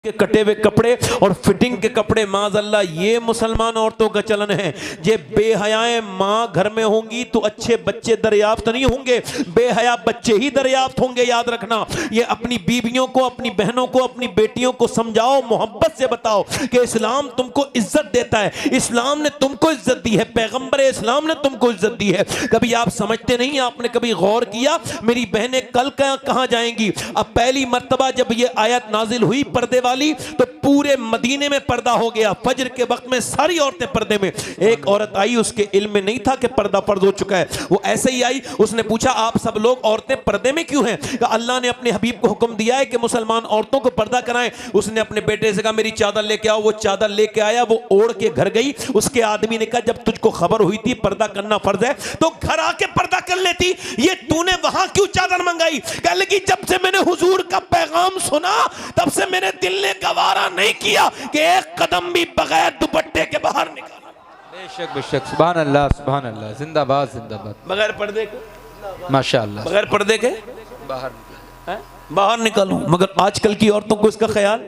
के कटे हुए कपड़े और फिटिंग के कपड़े, माज़अल्लाह ये मुसलमान औरतों का चलन है। ये बेहयाएं माँ घर में होंगी तो अच्छे बच्चे दरियाफ्त नहीं होंगे, बेहया बच्चे ही दरियाफ्त होंगे, याद रखना। ये अपनी बीवियों को, अपनी बहनों को, अपनी बेटियों को समझाओ, मोहब्बत से बताओ कि इस्लाम तुमको इज्जत देता है, इस्लाम ने तुमको इज्जत दी है, पैगंबर इस्लाम ने तुमको इज्जत दी है। कभी आप समझते नहीं, आपने कभी गौर किया मेरी बहनें कल कहाँ जाएंगी? अब पहली मर्तबा जब ये आयत नाजिल हुई पर्दे वाली तो पूरे मदीने में पर्दा हो गया। फजर के वक्त में सारी औरतें पर्दे में। एक औरत आई, उसके इल्म में नहीं था कि पर्दा फर्ज हो चुका है, वो ऐसे ही आई, उसने पूछा आप सब लोग औरतें पर्दे में क्यों हैं? कि अल्लाह ने अपने हबीब को हुक्म दिया है कि मुसलमान औरतों को पर्दा कराएं। उसने अपने बेटे से कहा मेरी चादर लेके आओ, वो चादर लेके आया, वो ओढ़ के घर गई। उसके आदमी ने कहा जब तुझको खबर हुई थी पर्दा करना फर्ज है तो घर आके पर्दा कर लेती, ये तूने वहां क्यों चादर मंगाई? कह लगी जब से मैंने हुजूर का पैगाम सुना तब से मेरे दिल ने गवारा नहीं किया कि एक कदम भी बगैर दुपट्टे के बाहर निकाला। बेशक बेशक, सुभान अल्लाह सुभान अल्लाह, जिंदाबाद जिंदाबाद। बगैर पर्दे के, माशाअल्लाह, बगैर पर्दे के बाहर निकालूं। मगर आजकल की औरतों को इसका ख्याल,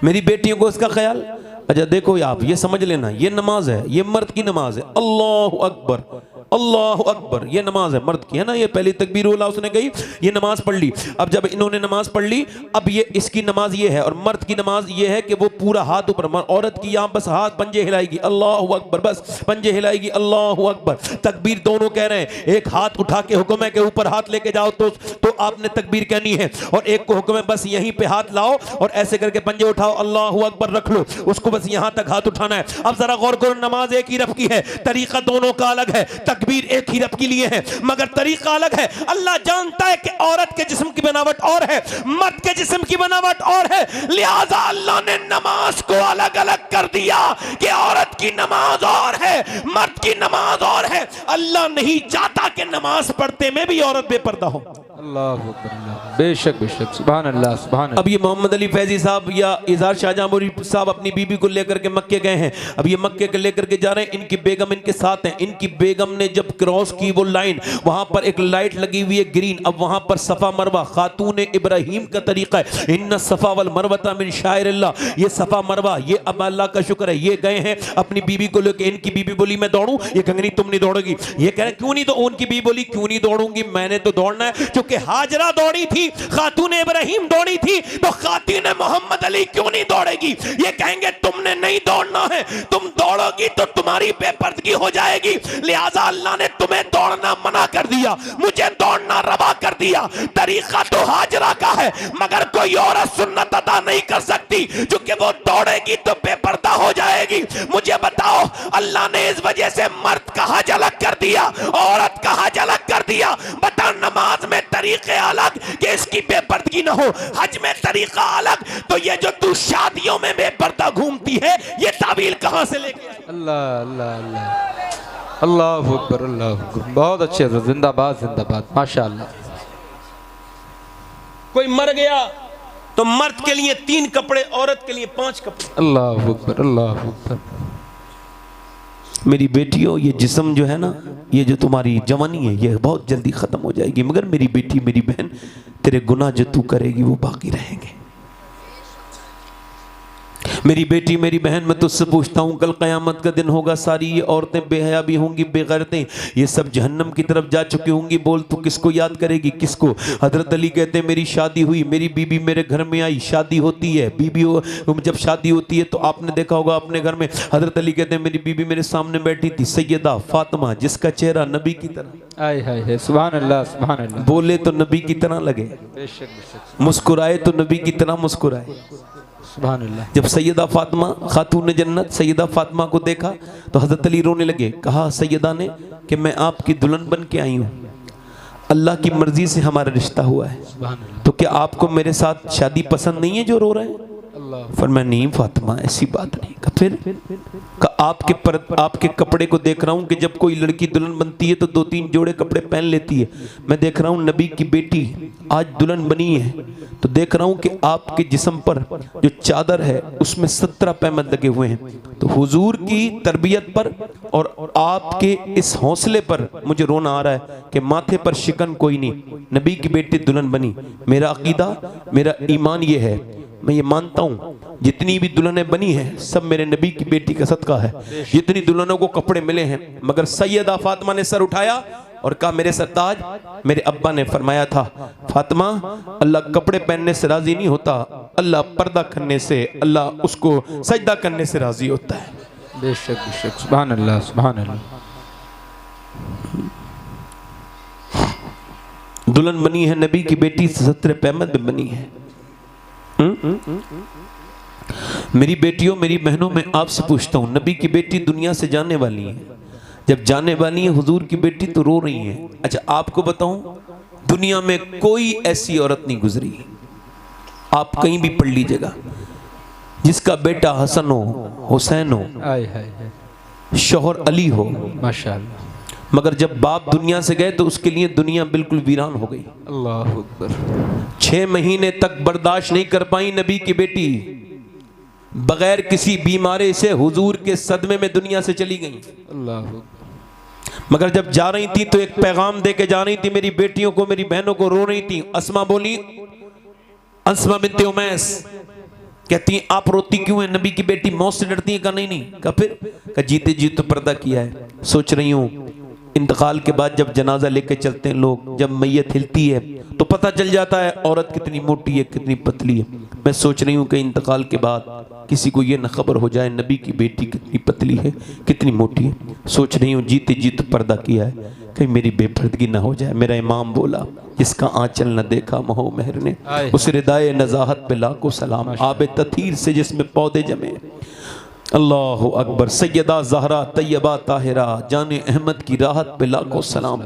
मेरी बेटियों को इसका ख्याल। अच्छा देखो आप ये समझ लेना, ये नमाज है, ये मर्द की नमाज है। अल्लाह अकबर अल्लाह अकबर, ये नमाज है मर्द की, है ना। ये पहली तकबीर उला उसने कही, ये नमाज पढ़ ली। अब जब इन्होंने नमाज पढ़ ली, अब ये इसकी नमाज ये है, और मर्द की नमाज ये है कि वो पूरा हाथ ऊपर, औरत की यहाँ बस हाथ पंजे हिलाएगी, अल्लाह अकबर, बस पंजे हिलाएगी, अल्लाह अकबर। तकबीर दोनों कह रहे हैं, एक हाथ उठा के हुक्म है कि ऊपर हाथ लेके जाओ तो आपने तकबीर कहनी है, और एक को हुक्म है बस यहीं पे हाथ लाओ और ऐसे करके पंजे उठाओ, अल्लाह अकबर रख लो, उसको बस यहाँ तक हाथ उठाना है। अब जरा गौर करो, नमाज एक ही रफ की है, तरीका दोनों का अलग है, तकबीर एक ही रब के लिए है मगर तरीका अलग है। अल्लाह जानता है कि औरत के जिस्म की बनावट और है, मर्द के जिस्म की बनावट और है, लिहाजा अल्लाह ने नमाज को अलग अलग कर दिया कि औरत की नमाज और है, मर्द की नमाज और है। अल्लाह नहीं चाहता कि नमाज पढ़ते में भी औरत बेपर्दा हो। अल्लाह अकबर, बेशक बेशक, सुभान अल्लाह सुभान अल्लाह। अब ये मोहम्मद अली फैजी साहब या इजहार शाहजहांपुरी साहब अपनी बीबी को लेकर के मक्के गए हैं। अब ये मक्के के लेकर के जा रहे हैं, इनकी बेगम इनके साथ हैं। इनकी बेगम ने जब क्रॉस की वो लाइन, वहां पर एक लाइट लगी हुई है ग्रीन। अब वहां पर सफा मरवा खातून इब्राहिम का तरीका है, इन्ना सफा वल मरवता मिन शाइरिल्लाह, ये सफा मरवा ये अब अल्लाह का शुक्र है। ये गए हैं अपनी बीबी को लेकर, इनकी बीबी बोली मैं दौड़ूं, ये कहेंगे नहीं तुम नहीं दौड़ोगी। ये कह रहे क्यों नहीं, तो उनकी बीबी बोली क्यों नहीं दौड़ूंगी, मैंने तो दौड़ना है। क्योंकि हाजरा दौड़ी थी, खातून इब्राहिम दौड़ी थी, तो खातून मोहम्मद अली क्यों नहीं दौड़ेगी? ये कहेंगे तुमने नहीं दौड़ना है, तुम दौड़ोगी तो तुम्हारी बेपर्दगी हो जाएगी, लिहाजा अल्लाह ने तुम्हें दौड़ना मना कर दिया, मुझे दौड़ना रवा कर दिया। तरीका तो हाजरा का है मगर कोई औरत सुन्नत अदा नहीं कर सकती, क्योंकि वो दौड़ेगी तो बेपर्दा हो जाएगी। मुझे बताओ अल्लाह ने इस वजह से मर्द का हज अलग कर दिया, औरत का हज अलग कर दिया। बता नमाज में तरीके अलग कि इसकी बेपर्दगी ना हो, हज में तरीका अलग, तो ये जो तू शादियों में बेपर्दा घूमती है ये तावील कहां से लेके? अल्लाह अल्लाह अल्लाह, अल्लाह अकबर अल्लाह अकबर, बहुत अच्छे, जिंदाबाद जिंदाबाद, माशाअल्लाह। कोई मर गया तो मर्द के लिए 3 कपड़े, औरत के लिए 5 कपड़े। अल्लाह अकबर अल्लाह अकबर। मेरी बेटियों ये जिस्म जो है ना, ये जो तुम्हारी जवानी है ये बहुत जल्दी ख़त्म हो जाएगी, मगर मेरी बेटी मेरी बहन तेरे गुनाह जो तू करेगी वो बाकी रहेंगे। मेरी बेटी मेरी बहन, मैं तुझसे पूछता हूँ कल क़यामत का दिन होगा, सारी ये औरतें बेहया भी होंगी, बेगैरतें, ये सब जहन्नम की तरफ जा चुकी होंगी। बोल तू किसको याद करेगी, किसको? हज़रत अली कहते हैं मेरी शादी हुई, मेरी बीबी मेरे घर में आई, शादी होती है बीबी जब शादी होती है तो आपने देखा होगा अपने घर में, हज़रत अली कहते हैं मेरी बीबी मेरे सामने बैठी थी, सैयदा फातिमा, जिसका चेहरा नबी की तरह, आय हाय है, सुभान अल्लाह सुभान अल्लाह, बोले तो नबी की तरह लगे, बेशक बेशक, मुस्कुराए तो नबी की तरह मुस्कुराए। सुभान अल्लाह। जब सैयदा फातिमा खातून जन्नत सैयदा फातिमा को देखा तो हज़रत अली रोने लगे। कहा सैयदा ने कि मैं आपकी दुल्हन बन के आई हूँ, अल्लाह की मर्जी से हमारा रिश्ता हुआ है, तो क्या आपको मेरे साथ शादी पसंद नहीं है जो रो रहे हैं? फरमाया नहीं फातिमा ऐसी बात नहीं। फिर आपके कपड़े को देख रहा हूँ कि जब कोई लड़की दुल्हन बनती है तो 2-3 जोड़े कपड़े पहन लेती है, मैं देख रहा हूँ नबी की बेटी आज दुल्हन बनी है तो देख रहा हूँ कि आपके जिस्म पर जो चादर है उसमें 17 पैमद लगे हुए हैं। तो हुजूर की तरबियत पर और आपके इस हौसले पर मुझे रोना आ रहा है कि माथे पर शिकन कोई नहीं, नबी की बेटी दुल्हन बनी। मेरा अकीदा मेरा ईमान ये है मैं ये मानता हूँ जितनी भी दुल्हनें बनी हैं सब मेरे नबी की बेटी का सदका है। जितनी दुल्हनों को कपड़े मिले हैं, मगर सैयदा फातिमा ने सर उठाया और कहा मेरे सरताज, मेरे अब्बा ने फरमाया था फातिमा, अल्लाह कपड़े पहनने से राजी नहीं होता, अल्लाह पर्दा करने से, अल्लाह उसको सजदा करने से राजी होता है। बेशक बेशक, सुभान अल्लाह सुभान अल्लाह। दुल्हन बनी है नबी की बेटी, सत्र पैमद में बनी है। मेरी बेटियों, मेरी बहनों, मैं आपसे पूछता हूँ, नबी की बेटी दुनिया से जाने वाली है, जब जाने वाली है हुजूर की बेटी तो रो रही है। अच्छा आपको बताऊं, दुनिया में कोई ऐसी औरत नहीं गुजरी, आप कहीं भी पढ़ लीजिएगा, जिसका बेटा हसन हो, हुसैन हो, शौहर अली हो, माशाअल्लाह, मगर जब बाप दुनिया से गए तो उसके लिए दुनिया बिल्कुल वीरान हो गई। अल्लाह अकबर। 6 महीने तक बर्दाश्त नहीं कर पाई नबी की बेटी, बगैर किसी बीमारी से हुजूर के सदमे में दुनिया से चली गई। अल्लाह अकबर। मगर जब जा रही थी तो एक पैगाम दे के जा रही थी, मेरी बेटियों को, मेरी बहनों को, रो रही थी। अस्मा बोली, अस्मा बिन्ते उमैस कहती आप रोती क्यों है, नबी की बेटी मौत से डरती है? कहा नहीं नहीं। कहा फिर? कहा जीते जी तो पर्दा किया है, सोच रही हूँ इंतकाल के बाद जब जनाजा लेके चलते हैं लोग, जब मैयत हिलती है तो पता चल जाता है औरत कितनी मोटी है, कितनी पतली है। मैं सोच रही हूँ कि इंतकाल के बाद किसी को ये न खबर हो जाए नबी की बेटी कितनी पतली है, कितनी मोटी है। सोच रही हूँ जीते जी तो पर्दा किया है, कहीं मेरी बेपर्दगी ना हो जाए। मेरा इमाम बोला, जिसका आंचल न देखा महो महर ने, उस रिदाए नजाहत पे लाखों सलाम, आबे तथीर से जिसमें पौधे जमे। अल्लाह अकबर। सैयदा ज़हरा तैयबा ताहिरा जाने अहमद की राहत पे लाखों सलाम।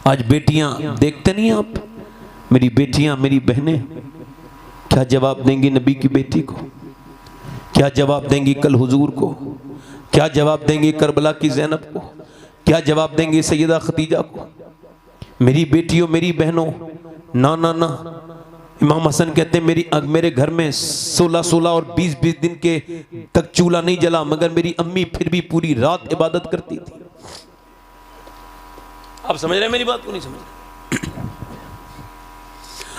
आज बेटियां देखते नहीं आप, मेरी बेटियां, मेरी बहनें क्या जवाब देंगी नबी की बेटी को, क्या जवाब देंगी कल हुजूर को, क्या जवाब देंगी करबला की ज़ैनब को, क्या जवाब देंगी सैयदा खदीजा को। मेरी बेटियों, मेरी बहनों, ना ना ना, इमाम हसन कहते हैं मेरे घर में 16 और 20 दिन के तक चूल्हा नहीं जला, मगर मेरी अम्मी फिर भी पूरी रात इबादत करती थी। आप समझ रहे हैं मेरी बात को? नहीं समझ रहे?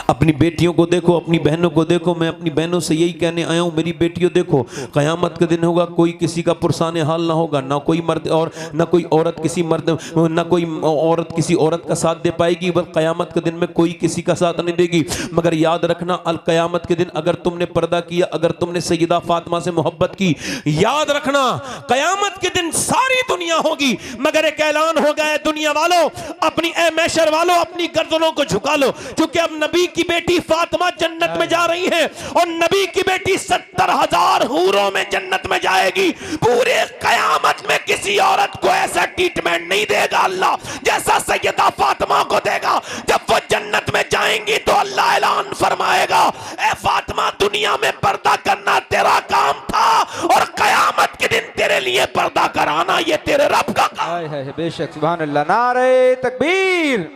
अपनी बेटियों को देखो, अपनी बहनों को देखो। मैं अपनी बहनों से यही कहने आया हूँ, मेरी बेटियों देखो, क़यामत का दिन होगा, कोई किसी का पुरसाने हाल ना होगा, ना कोई मर्द और ना कोई औरत किसी मर्द, ना कोई औरत किसी औरत का साथ दे पाएगी, बस क़यामत के दिन में कोई किसी का साथ नहीं देगी। मगर याद रखना, अल क़यामत के दिन अगर तुमने पर्दा किया, अगर तुमने सैयदा फातिमा से मोहब्बत की, याद रखना क़यामत के दिन सारी दुनिया होगी, मगर एक ऐलान हो गया है, दुनिया वालों, अपनी ए मैशर वालों, अपनी गर्दनों को झुका लो, क्योंकि अब नबी की बेटी फातिमा जन्नत में जा रही है और नबी की बेटी 70,000 हूरों में जन्नत में जाएगी। पूरे कयामत में किसी औरत को ऐसा ट्रीटमेंट नहीं देगा अल्लाह जैसा सैयदा फातिमा को देगा। जब वो जन्नत में जाएंगी तो अल्लाह ऐलान फरमाएगा, ए फातिमा, दुनिया में पर्दा करना तेरा काम था और कयामत के दिन तेरे लिए पर्दा कराना ये तेरे रब का काम है। बेशक, सुभान अल्लाह। नारे तकबीर,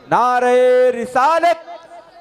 नारे रिसालत।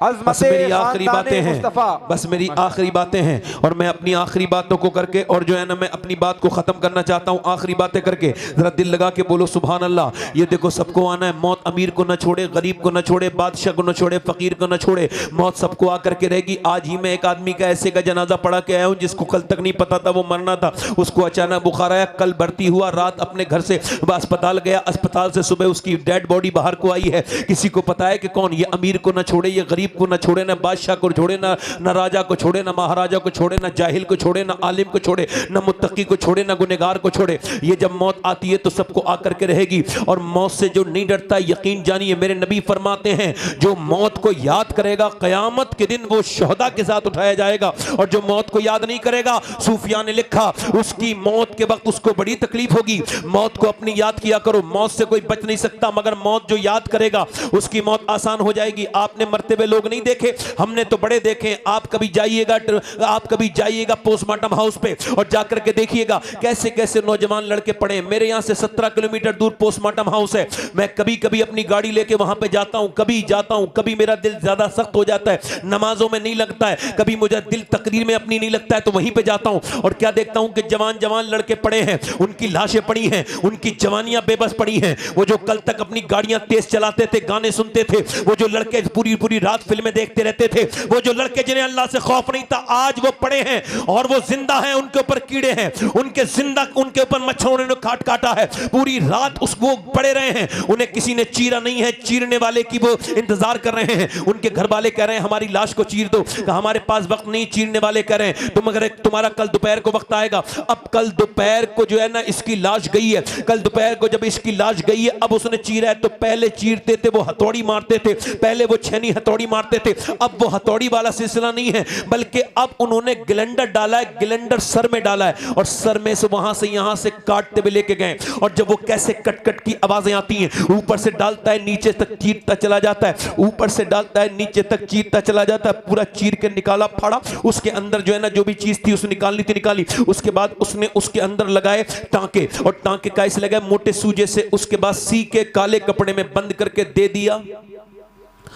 बस मेरी आखिरी बातें हैं, बस मेरी आखिरी बातें हैं, और मैं अपनी आखिरी बातों को करके, और जो है ना, मैं अपनी बात को ख़त्म करना चाहता हूँ आखिरी बातें करके। ज़रा दिल लगा के बोलो सुभान अल्लाह। ये देखो, सबको आना है, मौत अमीर को न छोड़े, गरीब को न छोड़े, बादशाह को न छोड़े, फ़कीर को न छोड़े, मौत सबको आकर के रहेगी। आज ही मैं एक आदमी का ऐसे का जनाजा पढ़ा के आया हूँ जिसको कल तक नहीं पता था वो मरना था, उसको अचानक बुखार आया, कल भर्ती हुआ, रात अपने घर से अस्पताल गया, अस्पताल से सुबह उसकी डेड बॉडी बाहर को आई है। किसी को पता है कि कौन? ये अमीर को न छोड़े, ये गरीब को न छोड़े, ना बादशाह को छोड़े, ना राजा को छोड़े, ना महाराजा को छोड़े, ना जाहिल को छोड़े, ना आलिम को छोड़े, ना मुत्तकी को छोड़े, ना गुनहगार को छोड़े। ये जब मौत आती है तो सबको आकर के रहेगी, और मौत से जो नहीं डरता, यकीन जानिए, मेरे नबी फरमाते हैं, जो मौत को याद करेगा कयामत के दिन वो शहदा के साथ उठाया जाएगा, और जो मौत को याद नहीं करेगा, सूफिया ने लिखा, उसकी मौत के वक्त उसको बड़ी तकलीफ होगी। मौत को अपनी याद किया करो, मौत से कोई बच नहीं सकता, मगर मौत जो याद करेगा उसकी मौत आसान हो जाएगी। आपने मरते हुए लोग नहीं देखे, हमने तो बड़े देखे। आप कभी जाइएगा पोस्टमार्टम हाउस पे और जाकर के देखिएगा कैसे कैसे नौजवान लड़के पड़े। मेरे यहाँ से 17 किलोमीटर दूर पोस्टमार्टम हाउस है। मैं कभी कभी अपनी गाड़ी लेके वहां पे जाता हूँ, कभी मेरा दिल ज्यादा सख्त हो जाता है, नमाजों में नहीं लगता है, कभी मुझे दिल तकरीर में अपनी नहीं लगता है, तो वहीं पे जाता हूँ और क्या देखता हूँ कि जवान लड़के पड़े हैं, उनकी लाशें पड़ी हैं, उनकी जवानियां बेबस पड़ी हैं। वो जो कल तक अपनी गाड़ियां तेज चलाते थे, गाने सुनते थे, वो जो लड़के पूरी रात फिल्में देखते रहते थे। वो जो लड़के जिन्हें अल्लाह से खौफ नहीं था आज वो पड़े हैं और वो जिंदा हैं, उनके ऊपर कीड़े हैं, उनके ऊपर मच्छरों ने काटा है, पूरी रात वो पड़े रहे हैं, उन्हें किसी ने चीरा नहीं है, चीरने वाले की वो इंतजार कर रहे हैं। उनके घर वाले कह रहे हैं हमारी लाश को चीर दो, हमारे पास वक्त नहीं, चीरने वाले कह रहे हैं तुम्हारा कल दोपहर को वक्त आएगा। अब कल दोपहर को जो है ना इसकी लाश गई है, कल दोपहर को जब इसकी लाश गई है अब उसने चीरा है, तो पहले चीरते थे वो हथौड़ी मारते थे, पहले वो छेनी हथौड़ी मारते थे, अब वो हथौड़ी वाला सिलसिला नहीं है, बल्कि अब उन्होंने ग्लेंडर डाला है, ग्लेंडर सर में डाला है और सर में से वहां से यहां से काटते हुए लेके गए। और जब वो कैसे कट कट की आवाजें आती हैं, ऊपर से डालता है नीचे तक चीरता चला जाता है, ऊपर से डालता है नीचे तक चीरता चला जाता है, पूरा चीर के निकाला, फाड़ा, उसके अंदर जो है ना जो भी चीज थी उसने निकालनी थी निकाली, उसके बाद उसने उसके अंदर लगाए टांके, और टांके कैसे लगाए, मोटे सूजे से, उसके बाद सी के काले कपड़े में बंद करके दे दिया।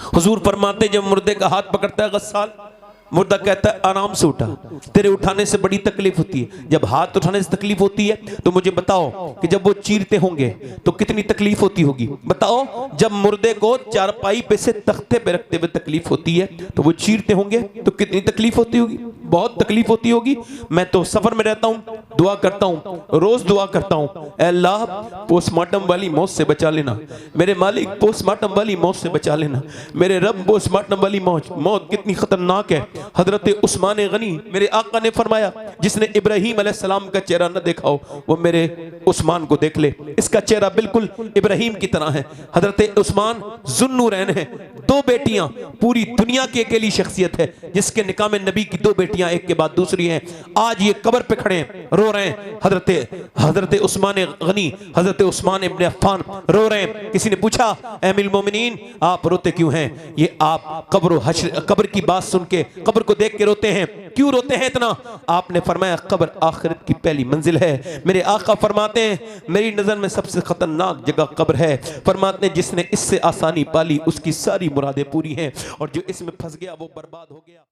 हुजूर फरमाते जब मुर्दे का हाथ पकड़ता है गस्साल, मुर्दा कहता है आराम से उठा, तेरे उठाने से बड़ी तकलीफ होती है। जब हाथ उठाने से तकलीफ होती है तो मुझे बताओ कि जब वो चीरते होंगे तो कितनी तकलीफ होती होगी। बताओ जब मुर्दे को चारपाई पे से तख्ते पे रखते हुए तकलीफ होती है तो वो चीरते होंगे तो कितनी तकलीफ होती होगी, बहुत तकलीफ होती होगी। मैं तो सफर में रहता हूँ, दुआ करता हूँ, रोज दुआ करता हूँ, अल्लाह पोस्टमार्टम वाली मौत से बचा लेना, मेरे मालिक पोस्टमार्टम वाली मौत से बचा लेना, मेरे रब पोस्टमार्टम वाली मौत कितनी खतरनाक है। हजरत उस्मान गनी मेरे आका ने फरमाया जिसने इब्राहीम अलैहिस्सलाम का चेहरा न देखा हो वो मेरे उस्मान को देख ले, इसका चेहरा बिल्कुल इब्राहीम की तरह है। हजरत उस्मान जुन्नूरैन है, दो बेटियां, पूरी दुनिया की अकेली शख्सियत है जिसके निकाह में नबी की दो बेटियां एक के बाद दूसरी हैं। आज ये कब्र पे खड़े हैं, रो रहे हैं। हजरत उस्मान गनी, हजरत उस्मान इब्ने अफ्फान रो रहे हैं। किसी ने पूछा अमीरुल मोमिनीन आप रोते क्यों हैं? ये आप कब्र की बात सुन के, कब्र को देख के रोते हैं, क्यों रोते हैं इतना? आपने फरमाया कब्र आखिरत की पहली मंजिल है। मेरे आका फरमाते हैं मेरी नजर में सबसे खतरनाक जगह कब्र है। फरमाते हैं जिसने इससे आसानी पाली उसकी सारी मुरादें पूरी हैं और जो इसमें फंस गया वो बर्बाद हो गया।